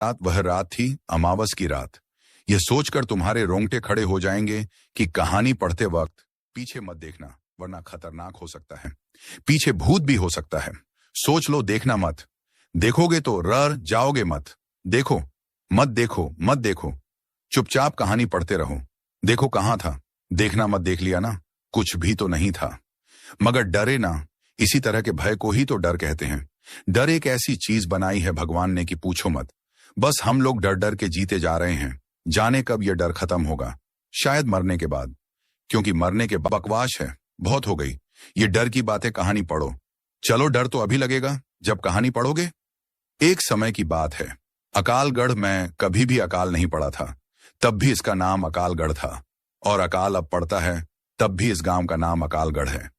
रात वह रात थी अमावस की रात। यह सोचकर तुम्हारे रोंगटे खड़े हो जाएंगे कि कहानी पढ़ते वक्त पीछे मत देखना, वरना खतरनाक हो सकता है। पीछे भूत भी हो सकता है। सोच लो, देखना मत। देखोगे तो रर जाओगे मत। देखो मत, देखो मत, देखो। चुपचाप कहानी पढ़ते रहो। देखो कहाँ था, देखना मत। देख लिया ना, कुछ भी तो नहीं था। मगर डरे ना। इसी तरह के भय को ही तो डर कहते हैं। डर एक ऐसी चीज बनाई है भगवान ने कि पूछो मत। बस हम लोग डर डर के जीते जा रहे हैं। जाने कब यह डर खत्म होगा। शायद मरने के बाद, क्योंकि मरने के बाद बकवास है, बहुत हो गई ये डर की बातें। कहानी पढ़ो। चलो, डर तो अभी लगेगा जब कहानी पढ़ोगे। एक समय की बात है, अकालगढ़। मैं कभी भी अकाल नहीं पढ़ा था, तब भी इसका नाम अकालगढ़ था। और अकाल अब पड़ता है, तब भी इस गांव का नाम अकालगढ़ है।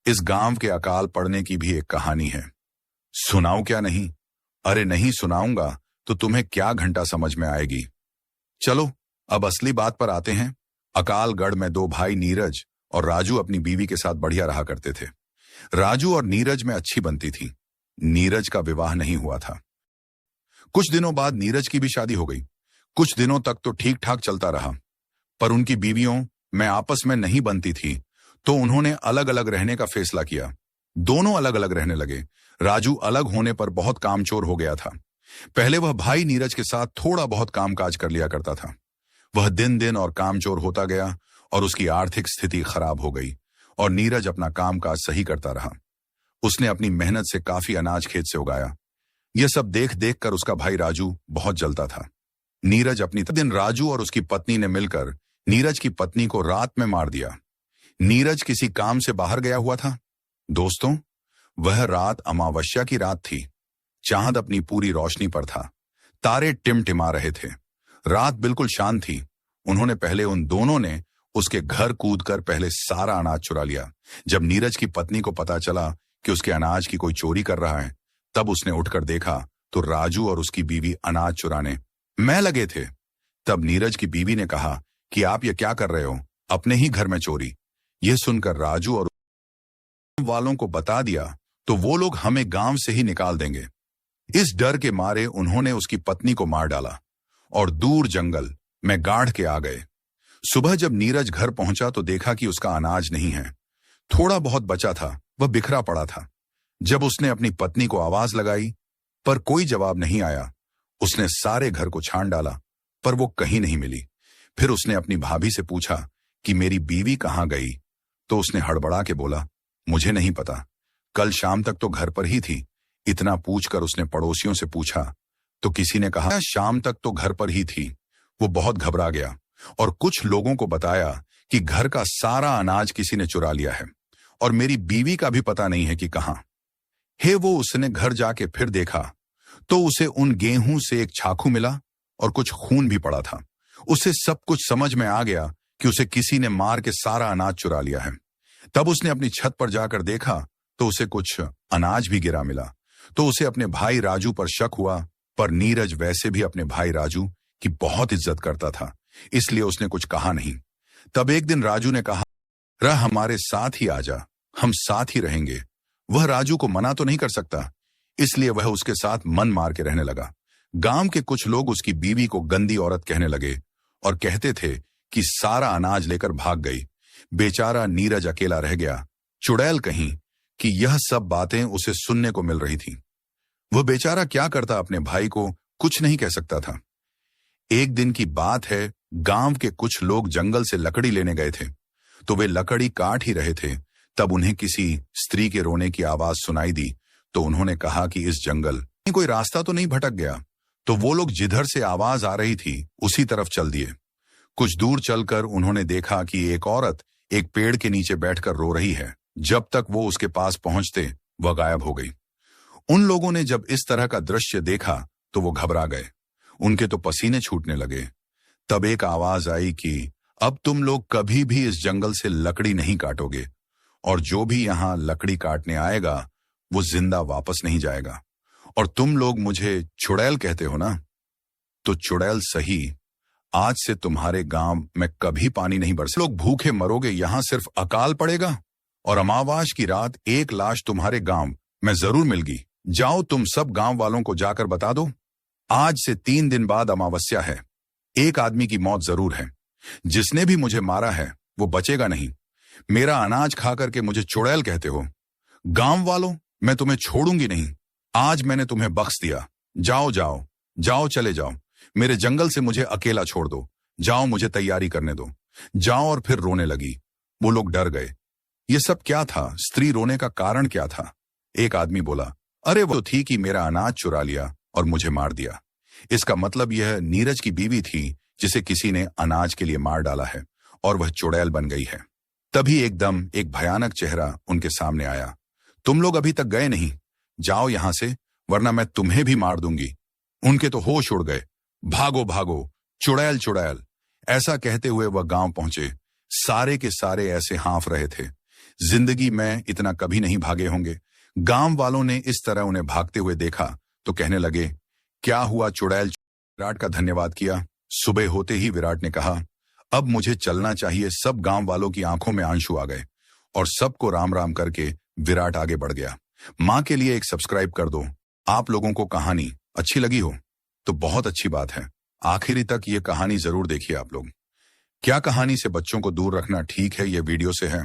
इस गांव के अकाल पड़ने की भी एक कहानी है। सुनाऊं क्या? नहीं? अरे नहीं, सुनाऊंगा तो तुम्हें क्या घंटा समझ में आएगी। चलो अब असली बात पर आते हैं। अकालगढ़ में दो भाई नीरज और राजू अपनी बीवी के साथ बढ़िया रहा करते थे। राजू और नीरज में अच्छी बनती थी। नीरज का विवाह नहीं हुआ था। कुछ दिनों बाद नीरज की भी शादी हो गई। कुछ दिनों तक तो ठीक ठाक चलता रहा, पर उनकी बीवियों में आपस में नहीं बनती थी, तो उन्होंने अलग अलग रहने का फैसला किया। दोनों अलग अलग रहने लगे। राजू अलग होने पर बहुत कामचोर हो गया था। पहले वह भाई नीरज के साथ थोड़ा बहुत कामकाज कर लिया करता था। वह दिन दिन और कामचोर होता गया और उसकी आर्थिक स्थिति खराब हो गई। और नीरज अपना कामकाज सही करता रहा। उसने अपनी मेहनत से काफी अनाज खेत से उगाया। यह सब देख देख कर उसका भाई राजू बहुत जलता था। नीरज अपनी दिन राजू और उसकी पत्नी ने मिलकर नीरज की पत्नी को रात में मार दिया। नीरज किसी काम से बाहर गया हुआ था। दोस्तों, वह रात अमावस्या की रात थी। चांद अपनी पूरी रोशनी पर था। तारे टिमटिमा रहे थे। रात बिल्कुल शांत थी। उन्होंने पहले उन दोनों ने उसके घर कूदकर पहले सारा अनाज चुरा लिया। जब नीरज की पत्नी को पता चला कि उसके अनाज की कोई चोरी कर रहा है, तब उसने उठकर देखा तो राजू और उसकी बीवी अनाज चुराने में लगे थे। तब नीरज की बीवी ने कहा कि आप ये क्या कर रहे हो, अपने ही घर में चोरी। यह सुनकर राजू और वालों को बता दिया तो वो लोग हमें गांव से ही निकाल देंगे। इस डर के मारे उन्होंने उसकी पत्नी को मार डाला और दूर जंगल में गाड़ के आ गए। सुबह जब नीरज घर पहुंचा तो देखा कि उसका अनाज नहीं है। थोड़ा बहुत बचा था, वह बिखरा पड़ा था। जब उसने अपनी पत्नी को आवाज लगाई पर कोई जवाब नहीं आया। उसने सारे घर को छान डाला पर वो कहीं नहीं मिली। फिर उसने अपनी भाभी से पूछा कि मेरी बीवी कहाँ गई, तो उसने हड़बड़ा के बोला, मुझे नहीं पता, कल शाम तक तो घर पर ही थी। इतना पूछकर उसने पड़ोसियों से पूछा तो किसी ने कहा शाम तक तो घर पर ही थी। वो बहुत घबरा गया और कुछ लोगों को बताया कि घर का सारा अनाज किसी ने चुरा लिया है और मेरी बीवी का भी पता नहीं है कि कहां है वो। उसने घर जाके फिर देखा तो उसे उन गेहूं से एक छाखू मिला और कुछ खून भी पड़ा था। उसे सब कुछ समझ में आ गया कि उसे किसी ने मार के सारा अनाज चुरा लिया है। तब उसने अपनी छत पर जाकर देखा तो उसे कुछ अनाज भी गिरा मिला। तो उसे अपने भाई राजू पर शक हुआ, पर नीरज वैसे भी अपने भाई राजू की बहुत इज्जत करता था, इसलिए उसने कुछ कहा नहीं। तब एक दिन राजू ने कहा, रह हमारे साथ ही आजा, हम साथ ही रहेंगे। वह राजू को मना तो नहीं कर सकता, इसलिए वह उसके साथ मन मार के रहने लगा। गांव के कुछ लोग उसकी बीवी को गंदी औरत कहने लगे और कहते थे कि सारा अनाज लेकर भाग गई। बेचारा नीरज अकेला रह गया, चुड़ैल कहीं कि यह सब बातें उसे सुनने को मिल रही थी। वह बेचारा क्या करता, अपने भाई को कुछ नहीं कह सकता था। एक दिन की बात है, गांव के कुछ लोग जंगल से लकड़ी लेने गए थे, तो वे लकड़ी काट ही रहे थे। तब उन्हें किसी स्त्री के रोने की आवाज सुनाई दी। तो उन्होंने कहा कि इस जंगल में कोई रास्ता तो नहीं भटक गया। तो वो लोग जिधर से आवाज आ रही थी उसी तरफ चल दिए। कुछ दूर चलकर उन्होंने देखा कि एक औरत एक पेड़ के नीचे बैठकर रो रही है। जब तक वो उसके पास पहुंचते वह गायब हो गई। उन लोगों ने जब इस तरह का दृश्य देखा तो वो घबरा गए। उनके तो पसीने छूटने लगे। तब एक आवाज आई कि अब तुम लोग कभी भी इस जंगल से लकड़ी नहीं काटोगे और जो भी यहां लकड़ी काटने आएगा वो जिंदा वापस नहीं जाएगा। और तुम लोग मुझे चुड़ैल कहते हो ना, तो चुड़ैल सही, आज से तुम्हारे गांव में कभी पानी नहीं बरसे। लोग भूखे मरोगे, यहां सिर्फ अकाल पड़ेगा और अमावस की रात एक लाश तुम्हारे गांव में जरूर मिलेगी। जाओ तुम सब गांव वालों को जाकर बता दो। आज से 3 दिन बाद अमावस्या है। एक आदमी की मौत जरूर है। जिसने भी मुझे मारा है वो बचेगा नहीं। मेरा अनाज खा करके मुझे चुड़ैल कहते हो। गांव वालों, मैं तुम्हें छोड़ूंगी नहीं। आज मैंने तुम्हें बख्श दिया। जाओ जाओ जाओ, चले जाओ। मेरे जंगल से मुझे अकेला छोड़ दो। जाओ, मुझे तैयारी करने दो। जाओ। और फिर रोने लगी। वो लोग डर गए। ये सब क्या था? स्त्री रोने का कारण क्या था? एक आदमी बोला, अरे वो तो थी कि मेरा अनाज चुरा लिया और मुझे मार दिया। इसका मतलब यह नीरज की बीवी थी जिसे किसी ने अनाज के लिए मार डाला है और वह चुड़ैल बन गई है। तभी एकदम एक भयानक चेहरा उनके सामने आया। तुम लोग अभी तक गए नहीं? जाओ यहां से, वरना मैं तुम्हें भी मार दूंगी। उनके तो होश उड़ गए। भागो भागो, चुड़ैल चुड़ैल, ऐसा कहते हुए वह गांव पहुंचे। सारे के सारे ऐसे हाँफ रहे थे। जिंदगी में इतना कभी नहीं भागे होंगे। गांव वालों ने इस तरह उन्हें भागते हुए देखा तो कहने लगे, क्या हुआ चुड़ैल? विराट का धन्यवाद किया। सुबह होते ही विराट ने कहा, अब मुझे चलना चाहिए। सब गांव वालों की आंखों में आंसू आ गए और सबको राम राम करके विराट आगे बढ़ गया। मां के लिए एक सब्सक्राइब कर दो। आप लोगों को कहानी अच्छी लगी हो तो बहुत अच्छी बात है। आखिरी तक ये कहानी जरूर देखिए आप लोग। क्या कहानी से बच्चों को दूर रखना ठीक है, ये वीडियो से है?